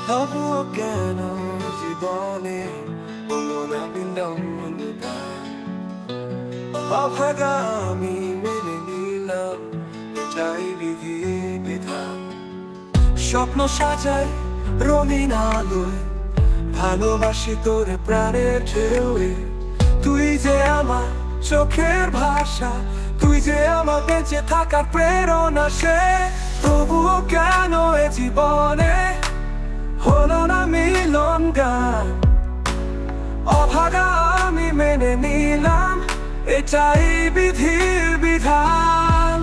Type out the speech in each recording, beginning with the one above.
তবুও কেন জীবনে বলো না অভাগা আমি মেনে নিলাম, এটাই বিধি বিধান। স্বপ্ন সাজাই রঙিন আলোয়, ভালোবাসি তোরে প্রাণের ঢেউয়ে। তুই যে আমার চোখের ভাষা, তুই যে আমার বেঁচে থাকার প্রেরণা। সে তবুও কেন এ জীবনে হলো না মিলন গান। অভাগা আমি মেনে নিলাম, এটাই বিধির বিধান।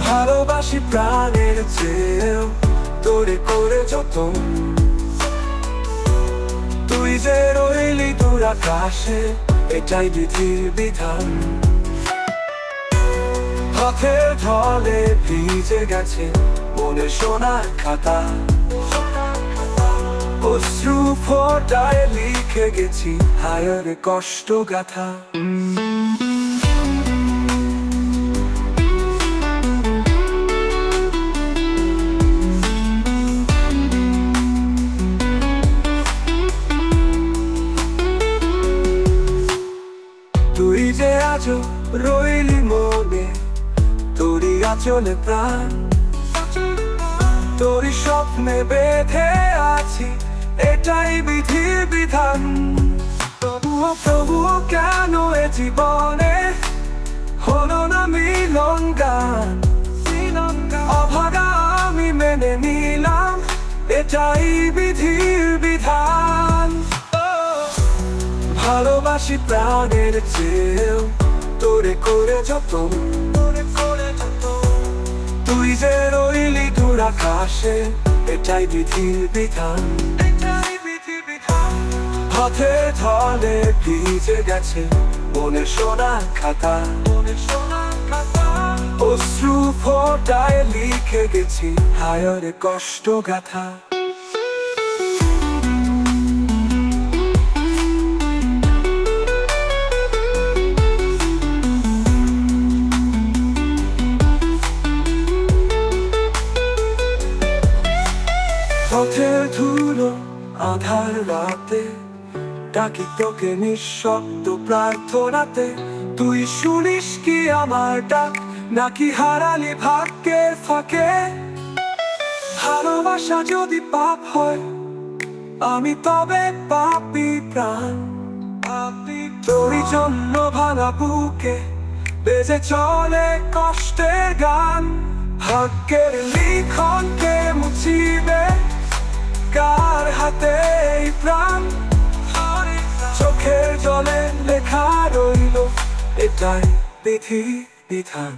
ভালোবাসি প্রাণের চেয়েও তোরে করে যতন। তুই যে রইলি দূর আকাশে, এটাই বিধির বিধান। পথের ঢলে ভিজে গেছে মনের সোনার খাতা, অশ্রু ফোঁটায় লিখে গেছি হায়ের কষ্ট গাথা। তুই যে আজও রইলি মনে, তোরই আঁচলে প্রাণ। তোরই স্বপ্নে বেঁধে আছি, এটাই বিধির বিধান। তবুও কেন এ জীবনে হলো না মিলন গান। অভাগা আমি মেনে নিলাম, এটাই বিধির বিধান। ভালোবাসি প্রাণের চেয়েও তোরে করে যতন। তুই যে রইলি দূর আকাশে, এটাই বিধির বিধান। পথের ঢলে ভিজে গেছে মনের সোনার খাতা, অশ্রু ফোঁটায় লিখে গেছি হায়ের কষ্ট গাথা। পথের ধুলো আধার রাতে, ডাকি তোকে নিঃশব্দ প্রার্থনাতে। তুই শুনিস কি আমার ডাক, নাকি হারালি ভাগ্যের ফাঁকে? ভালোবাসা যদি পাপ হয়, আমি তবে পাপী প্রাণ। তোরই জন্য ভাঙা বুকে বেজে চলে কষ্টের গান। ভাগ্যের লিখনকে মুছিবে কার হাতে এই প্রাণ? চোখের জলে লেখা রইল, এটাই বিধি বিধান।